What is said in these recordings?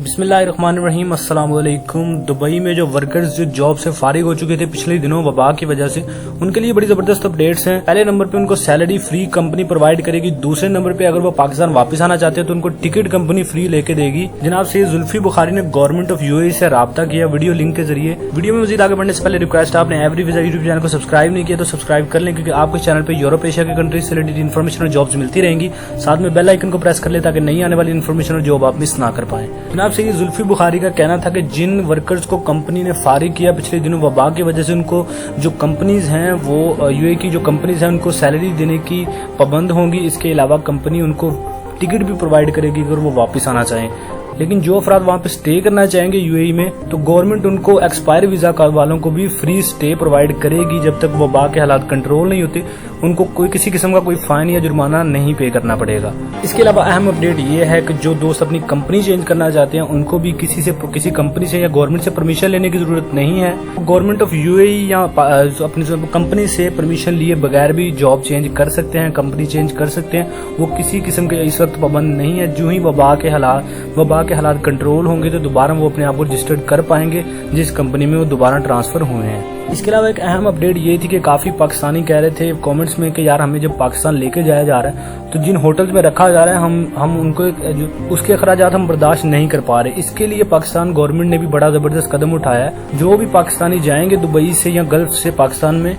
बिस्मिल्लाहिर्रहमानिर्रहीम अस्सलाम वालेकुम। दुबई में जो वर्कर्स जो जॉब से फारिग हो चुके थे पिछले दिनों वबा की वजह से, उनके लिए बड़ी जबरदस्त अपडेट्स हैं। पहले नंबर पे उनको सैलरी फ्री कंपनी प्रोवाइड करेगी। दूसरे नंबर पे अगर वो पाकिस्तान वापस आना चाहते हैं तो उनको टिकट कंपनी फ्री लेके देगी। जनाब से जुल्फी बुखारी ने गवर्नमेंट ऑफ यूएई से राब्ता किया वीडियो लिंक के जरिए। वीडियो में मजीद आगे बढ़ने से पहले रिक्वेस्ट, आपने एवरी वीजा यूट्यूब चैनल को सब्सक्राइब नहीं किया तो सब्सक्राइब कर लें, क्योंकि आपको इस चैनल पे यूरोप एशिया के कंट्रीज से रिलेटेड इन्फॉर्मेशन और जॉब्स मिलती रहेंगी। साथ में बेल आइकन को प्रेस कर ले ताकि नई आने वाली इन्फॉर्मेशन और जॉब आप मिस ना कर पाएं। जनाब से ये जुल्फी बुखारी का कहना था कि जिन वर्कर्स को कंपनी ने फारिग किया पिछले दिनों वबा की वजह से, उनको जो कंपनीज हैं वो यूएई की जो कंपनीज हैं उनको सैलरी देने की पाबंद होंगी। इसके अलावा कंपनी उनको टिकट भी प्रोवाइड करेगी अगर वो वापस आना चाहें। लेकिन जो अफराद वहाँ पे स्टे करना चाहेंगे यूएई में, तो गवर्नमेंट उनको एक्सपायर वीजा वालों को भी फ्री स्टे प्रोवाइड करेगी। जब तक वबा के हालात कंट्रोल नहीं होते उनको कोई किसी किस्म का कोई फाइन या जुर्माना नहीं पे करना पड़ेगा। इसके अलावा अहम अपडेट ये है कि जो दोस्त अपनी कंपनी चेंज करना चाहते हैं उनको भी किसी कंपनी से या गवर्नमेंट से परमिशन लेने की जरूरत नहीं है। गवर्नमेंट ऑफ यूएई या अपनी कंपनी से परमिशन लिए बगैर भी जॉब चेंज कर सकते हैं, कंपनी चेंज कर सकते हैं। वो किसी किस्म के इस वक्त पाबंद नहीं है। जो ही वबा के हालात कंट्रोल होंगे तो दोबारा वो अपने आप को रजिस्टर्ड कर पाएंगे जिस कंपनी में वो दोबारा ट्रांसफर हुए हैं। इसके अलावा एक अहम अपडेट ये थी कि काफी पाकिस्तानी कह रहे थे कमेंट्स में कि यार हमें जब पाकिस्तान लेके जाया जा रहा है तो जिन होटल्स में रखा जा रहा है हम उनको उसके अखराजात हम बर्दाश्त नहीं कर पा रहे। इसके लिए पाकिस्तान गवर्नमेंट ने भी बड़ा जबरदस्त कदम उठाया है। जो भी पाकिस्तानी जाएंगे दुबई से या गल्फ से पाकिस्तान में,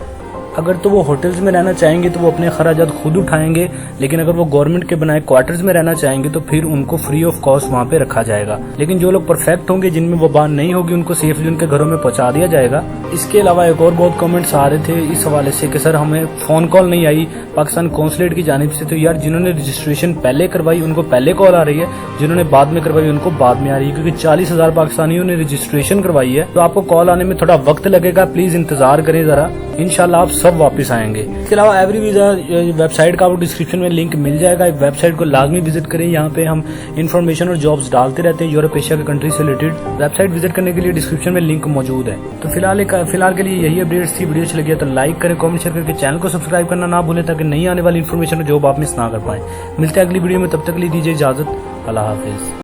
अगर तो वो होटल्स में रहना चाहेंगे तो वो अपने खर्चात खुद उठाएंगे, लेकिन अगर वो गवर्नमेंट के बनाए क्वार्टर्स में रहना चाहेंगे तो फिर उनको फ्री ऑफ कॉस्ट वहाँ पे रखा जाएगा। लेकिन जो लोग परफेक्ट होंगे, जिनमें वबा नहीं होगी, उनको सेफली उनके घरों में पहुंचा दिया जाएगा। इसके अलावा एक और बहुत कमेंट्स आ रहे थे इस हवाले से कि सर हमें फोन कॉल नहीं आई पाकिस्तान कौंसलेट की जानिब से। तो यार जिन्होंने रजिस्ट्रेशन पहले करवाई उनको पहले कॉल आ रही है, जिन्होंने बाद में करवाई उनको बाद में आ रही है, क्योंकि 40,000 पाकिस्तानियों ने रजिस्ट्रेशन करवाई है। तो आपको कॉल आने में थोड़ा वक्त लगेगा, प्लीज इंतजार करें जरा, इंशाल्लाह आप सब वापस आएंगे। इसके अलावा एवरी वीजा वेबसाइट का आपको डिस्क्रिप्शन में लिंक मिल जाएगा। इस वेबसाइट को लाजमी विजिट करें। यहाँ पे हम इन्फॉर्मेशन और जॉब्स डालते रहते हैं यूरोप एशिया के कंट्री से रिलेटेड। वेबसाइट विजिट करने के लिए डिस्क्रिप्शन में लिंक मौजूद है। तो फिलहाल के लिए यही अपडेट्स थी। वीडियो अच्छी लगी तो लाइक करें, कमेंट शेयर करके चैनल को सब्सक्राइब करना ना भूलें ताकि नई आने वाली इन्फॉर्मेशन और जॉब आप मिस ना कर पाएं। मिलते हैं अगली वीडियो में, तब तक के लिए दीजिए इजाजत। अल्लाह हाफिज।